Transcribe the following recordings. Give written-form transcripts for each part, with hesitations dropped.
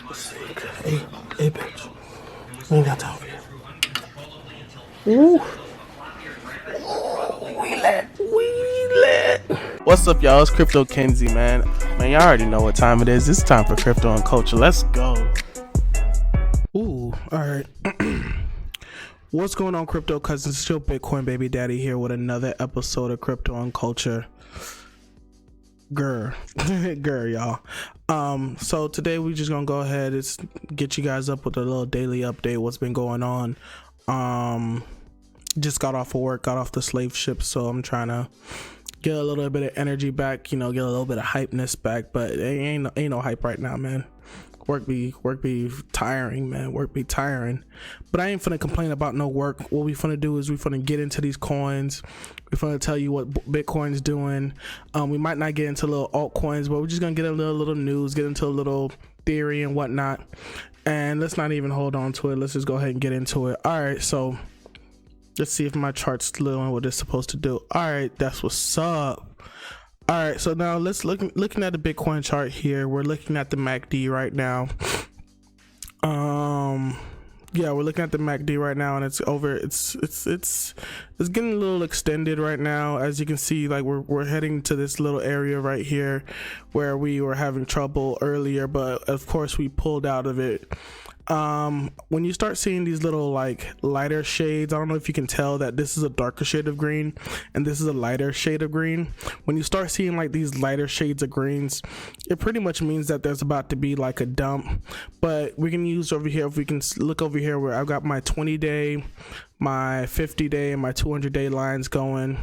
Let's see. Hey, bitch. We ain't got time for you. Ooh. We lit. What's up, y'all? It's Crypto Kenzie, man. Man, y'all already know what time it is. It's time for Crypto and Culture. Let's go. Ooh, all right. What's going on, crypto cousins? Still Bitcoin baby daddy here with another episode of Crypto and Culture. Grr, y'all. So today we just gonna go ahead and get you guys up with a little daily update. What's been going on? Just got off of work, got off the slave ship, so I'm trying to get a little bit of energy back, get a little bit of hypeness back, but it ain't no hype right now, man. Work be tiring, man. Work be tiring. But I ain't finna complain about no work. What we finna do is we finna get into these coins. We finna tell you what Bitcoin's doing. We might not get into little altcoins, but we're just gonna get a little news, get into a little theory and whatnot. And let's not even hold on to it. Let's just go ahead and get into it. All right, so let's see if my chart's doing what it's supposed to do. All right, that's what's up. All right, so now let's looking at the Bitcoin chart here. We're looking at the MACD right now. Yeah, we're looking at the MACD right now, and it's over. It's getting a little extended right now. As you can see, like we're heading to this little area right here where we were having trouble earlier, but of course we pulled out of it. When you start seeing these little like lighter shades, I don't know if you can tell that this is a darker shade of green and this is a lighter shade of green. When you start seeing like these lighter shades of greens, it pretty much means that there's about to be like a dump. But we can use over here, if we can look over here where I've got my 20-day, my 50-day, and my 200-day lines going.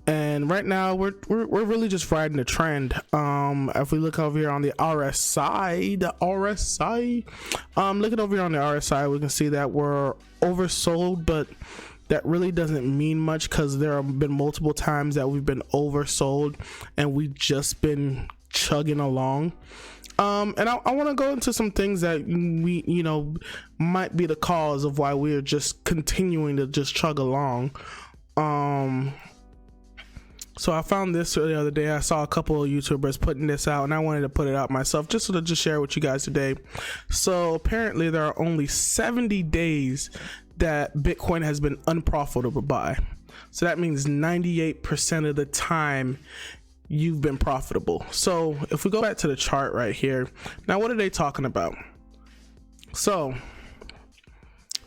And right now we're really just riding the trend. If we look over here on the RSI, looking over here on the RSI, we can see that we're oversold, but that really doesn't mean much because there have been multiple times that we've been oversold and we've just been chugging along. And I want to go into some things that we might be the cause of why we're just continuing to just chug along. So I found this the other day. I saw a couple of YouTubers putting this out, and I wanted to put it out myself just to just share with you guys today. So apparently there are only 70 days that Bitcoin has been unprofitable by. So that means 98% of the time you've been profitable. So if we go back to the chart right here, now what are they talking about? So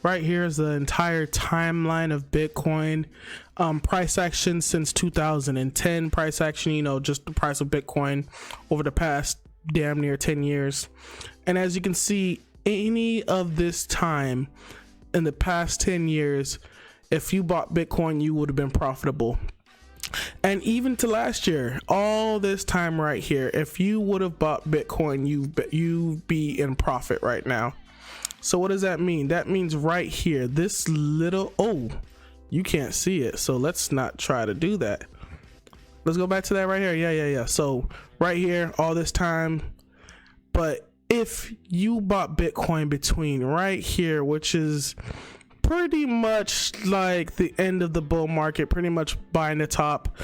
right here is the entire timeline of Bitcoin. Price action since 2010, price action, just the price of Bitcoin over the past damn near 10 years. And as you can see, any of this time in the past 10 years, if you bought Bitcoin, you would have been profitable. And even to last year, all this time right here, if you would have bought Bitcoin, you'd be in profit right now. So what does that mean? That means right here, this little, you can't see it, so let's not try to do that. Let's go back to that right here. Yeah. So right here, all this time. But if you bought Bitcoin between right here, which is pretty much like the end of the bull market, pretty much buying the top,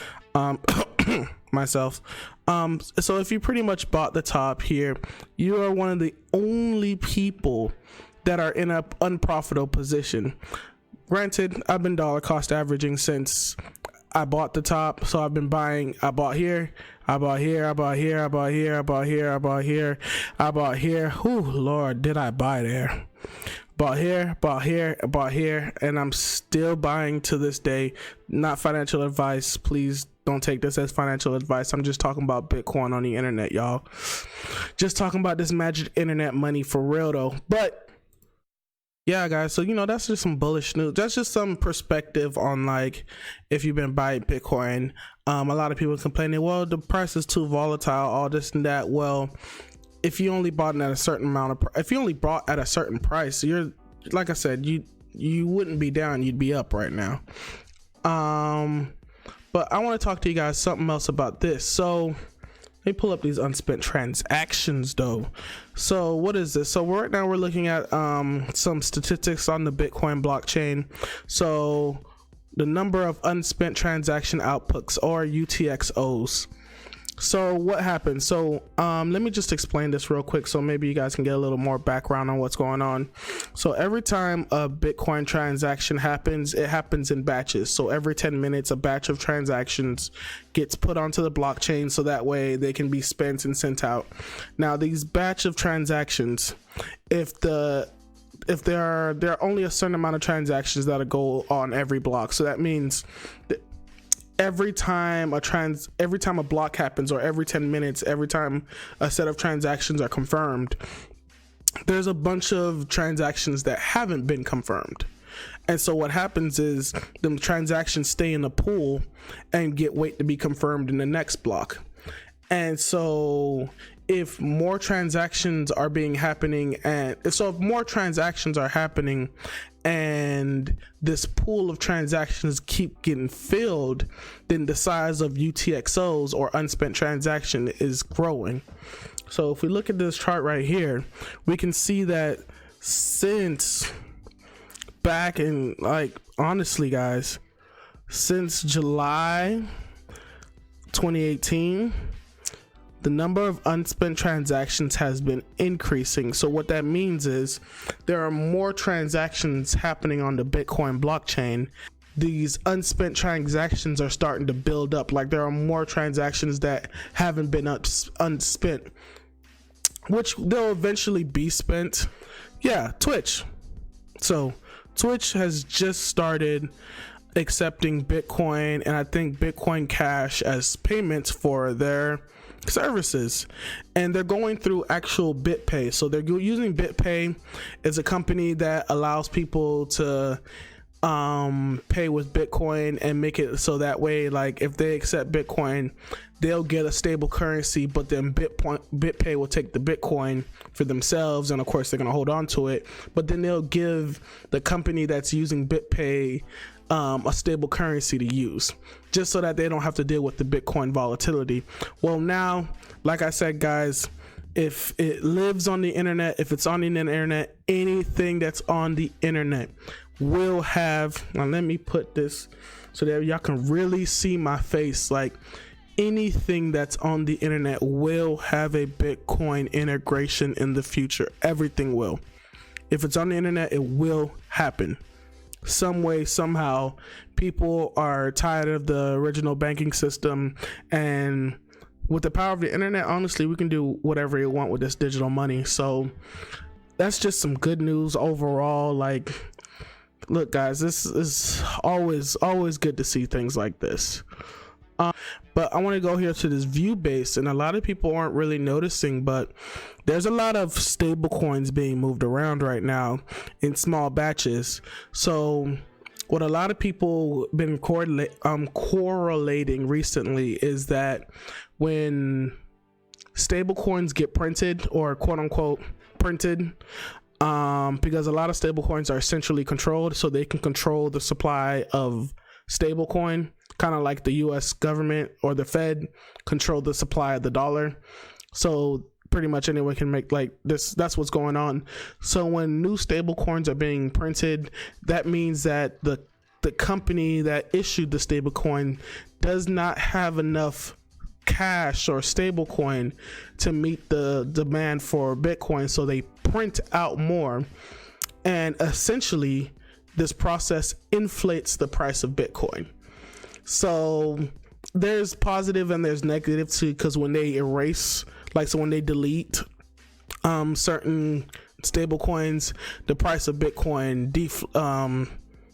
myself. So if you pretty much bought the top here, you are one of the only people that are in an unprofitable position. Granted, I've been dollar cost averaging since I bought the top, so I've been buying. I bought here, I bought here, I bought here, I bought here, I bought here, I bought here, I bought here. Whew, Lord, did I buy there? Bought here, bought here, bought here, and I'm still buying to this day. Not financial advice, please don't take this as financial advice. I'm just talking about Bitcoin on the internet, y'all. Just talking about this magic internet money for real though. But yeah, guys, so that's just some bullish news. That's just some perspective on like if you've been buying Bitcoin. A lot of people complaining, well, the price is too volatile, all this and that. Well, if you only bought at a certain amount of, if you only bought at a certain price, you're, like I said, you wouldn't be down, you'd be up right now. But I want to talk to you guys something else about this. So let me pull up these unspent transactions though. So what is this? So right now we're looking at some statistics on the Bitcoin blockchain. So the number of unspent transaction outputs, or UTXOs. So what happened? So let me just explain this real quick so maybe you guys can get a little more background on what's going on. So every time a Bitcoin transaction happens, it happens in batches. So every 10 minutes, a batch of transactions gets put onto the blockchain so that way they can be spent and sent out. Now these batch of transactions, if there are only a certain amount of transactions that go on every block. So that means that every time a block happens, or every 10 minutes, every time a set of transactions are confirmed, there's a bunch of transactions that haven't been confirmed. And so what happens is the transactions stay in the pool and wait to be confirmed in the next block. And so if more transactions are happening and this pool of transactions keep getting filled, then the size of UTXOs, or unspent transaction, is growing. So if we look at this chart right here, we can see that since back in, honestly guys, since July 2018, the number of unspent transactions has been increasing. So what that means is there are more transactions happening on the Bitcoin blockchain. These unspent transactions are starting to build up. Like there are more transactions that haven't been unspent, which they'll eventually be spent. Yeah, Twitch. So Twitch has just started accepting Bitcoin and I think Bitcoin Cash as payments for their services, and they're going through actual BitPay. So they're using BitPay. It's a company that allows people to pay with Bitcoin and make it so that way, like if they accept Bitcoin, they'll get a stable currency, but then BitPay will take the Bitcoin for themselves, and of course they're going to hold on to it, but then they'll give the company that's using BitPay a stable currency to use, just so that they don't have to deal with the Bitcoin volatility. Well, now, like I said, guys, if it lives on the internet, if it's on the internet, anything that's on the internet will have, now let me put this so that y'all can really see my face, like anything that's on the internet will have a Bitcoin integration in the future. Everything will. If it's on the internet, it will happen. Some way, somehow. People are tired of the original banking system, and with the power of the internet, honestly, we can do whatever you want with this digital money. So that's just some good news overall. Like, look guys, this is always good to see things like this. But I want to go here to this view base, and a lot of people aren't really noticing, but there's a lot of stable coins being moved around right now in small batches. So what a lot of people been correlating recently is that when stable coins get printed, or quote unquote printed, because a lot of stable coins are centrally controlled, so they can control the supply of stable coin, kind of like the US government or the Fed control the supply of the dollar. So pretty much anyone can make like this. That's what's going on. So when new stable coins are being printed, that means that the company that issued the stable coin does not have enough cash or stable coin to meet the demand for Bitcoin, so they print out more, and essentially this process inflates the price of Bitcoin. So there's positive and there's negative too, because when they erase, so when they delete certain stable coins, the price of Bitcoin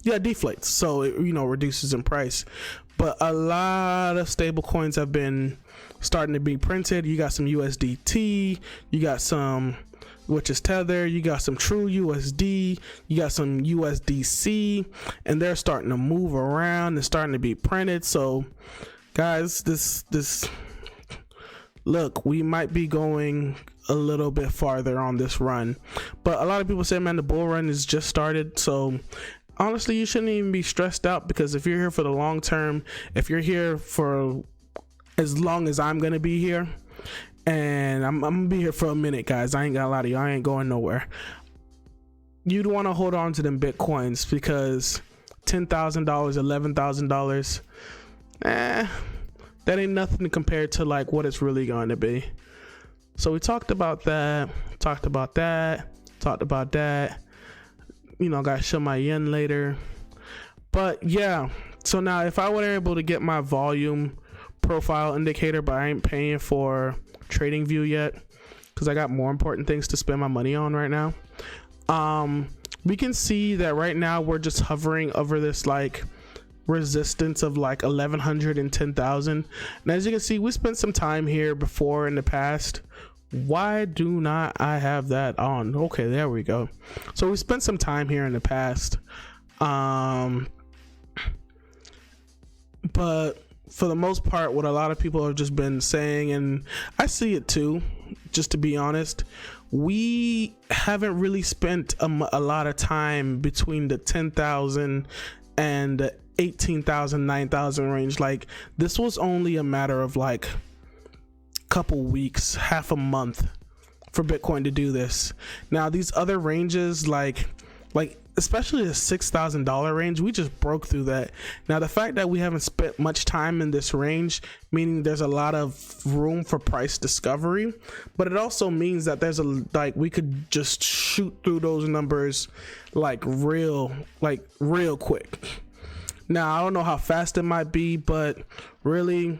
deflates, so it reduces in price. But a lot of stable coins have been starting to be printed. You got some USDT, you got some, which is Tether, you got some True USD, you got some USDC, and they're starting to move around and starting to be printed. So guys, this look, we might be going a little bit farther on this run, but a lot of people say, man, the bull run is just started. So honestly, you shouldn't even be stressed out, because if you're here for the long term, if you're here for as long as I'm gonna be here, and I'm gonna be here for a minute, guys, I ain't gonna lie to you, I ain't going nowhere. You'd want to hold on to them Bitcoins, because $10,000, $11,000, that ain't nothing compared to like what it's really going to be. So we talked about that, you know, gotta show my yen later. But yeah, so now if I were able to get my volume profile indicator, but I ain't paying for TradingView yet because I got more important things to spend my money on right now. We can see that right now we're just hovering over this like resistance of like 1100 and 10,000. And as you can see, we spent some time here before in the past. Why do not I have that on? Okay, there we go. So we spent some time here in the past, but for the most part, what a lot of people have just been saying, and I see it too, just to be honest, we haven't really spent a lot of time between the 10,000 and the 18,000, 9,000 range. Like this was only a matter of like couple weeks, half a month for Bitcoin to do this. Now these other ranges, like especially the $6,000 range, we just broke through that. Now the fact that we haven't spent much time in this range, meaning there's a lot of room for price discovery, but it also means that there's we could just shoot through those numbers like real quick. Now I don't know how fast it might be, but really,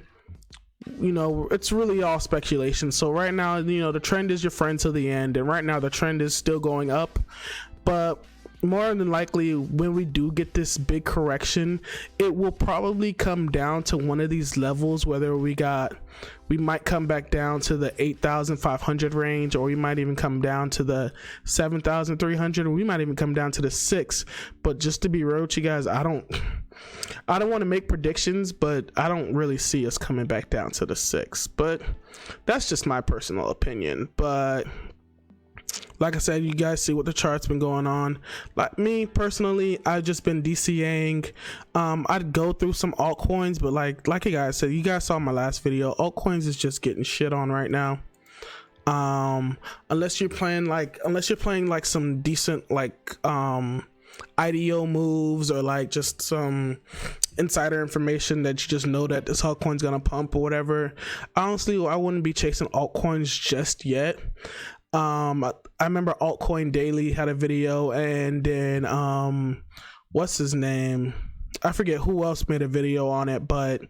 you know, it's really all speculation. So right now, you know, the trend is your friend to the end, and right now the trend is still going up. But more than likely, when we do get this big correction, it will probably come down to one of these levels, whether we might come back down to the 8,500 range, or we might even come down to the 7,300, or we might even come down to the 6. But just to be real with you guys, I don't want to make predictions, but I don't really see us coming back down to the 6. But that's just my personal opinion. But like I said, you guys see what the chart's been going on. Like me personally, I've just been DCAing. I'd go through some altcoins, but like you guys said, you guys saw my last video, altcoins is just getting shit on right now. Unless you're playing like some decent like IDO moves, or like just some insider information that you just know that this altcoin's gonna pump or whatever. Honestly, I wouldn't be chasing altcoins just yet. I remember Altcoin Daily had a video, and then what's his name, I forget who else made a video on it, but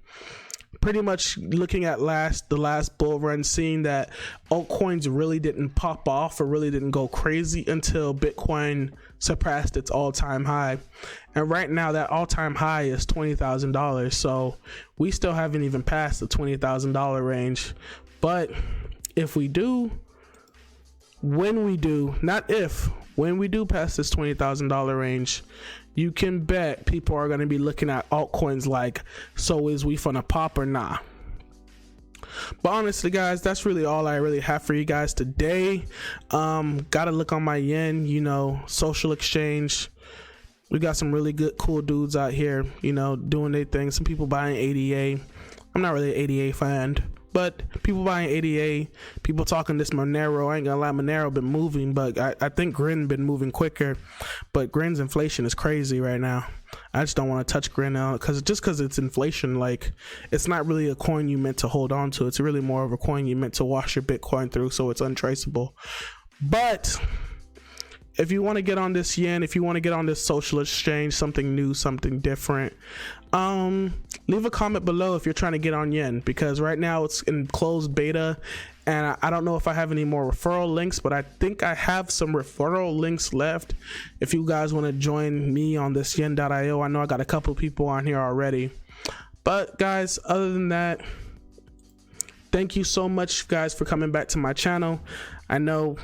pretty much looking at the last bull run, seeing that altcoins really didn't pop off or really didn't go crazy until Bitcoin surpassed its all-time high. And right now that all-time high is $20,000, so we still haven't even passed the $20,000 range. But if we do, when we do pass this $20,000 range, you can bet people are going to be looking at altcoins like, so is we finna pop or nah? But honestly guys, that's really all I really have for you guys today. Gotta look on my yen, you know, social exchange. We got some really good cool dudes out here, you know, doing their thing. Some people buying ADA. I'm not really an ADA fan, but people buying ADA, people talking this Monero. I ain't gonna lie, Monero been moving, but I think Grin been moving quicker. But Grin's inflation is crazy right now. I just don't want to touch Grin now because it's inflation. Like, it's not really a coin you meant to hold on to. It's really more of a coin you meant to wash your Bitcoin through, so it's untraceable. But if you want to get on this yen, if you want to get on this social exchange, something new, something different, leave a comment below if you're trying to get on yen, because right now it's in closed beta, and I don't know if I have any more referral links, but I think I have some referral links left if you guys want to join me on this yen.io. I know I got a couple people on here already. But guys, other than that, thank you so much guys for coming back to my channel. I know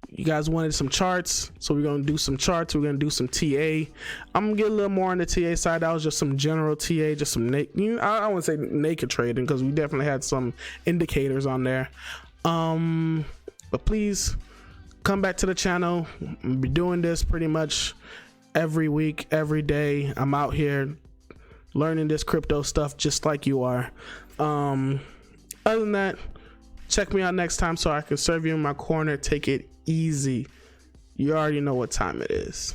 you guys wanted some charts, so we're gonna do some charts. We're gonna do some TA. I'm gonna get a little more on the TA side. That was just some general TA, just some I don't want to say naked trading, because we definitely had some indicators on there. But please come back to the channel. I'll be doing this pretty much every week, every day. I'm out here learning this crypto stuff just like you are. Other than that, check me out next time so I can serve you in my corner. Take it easy. You already know what time it is.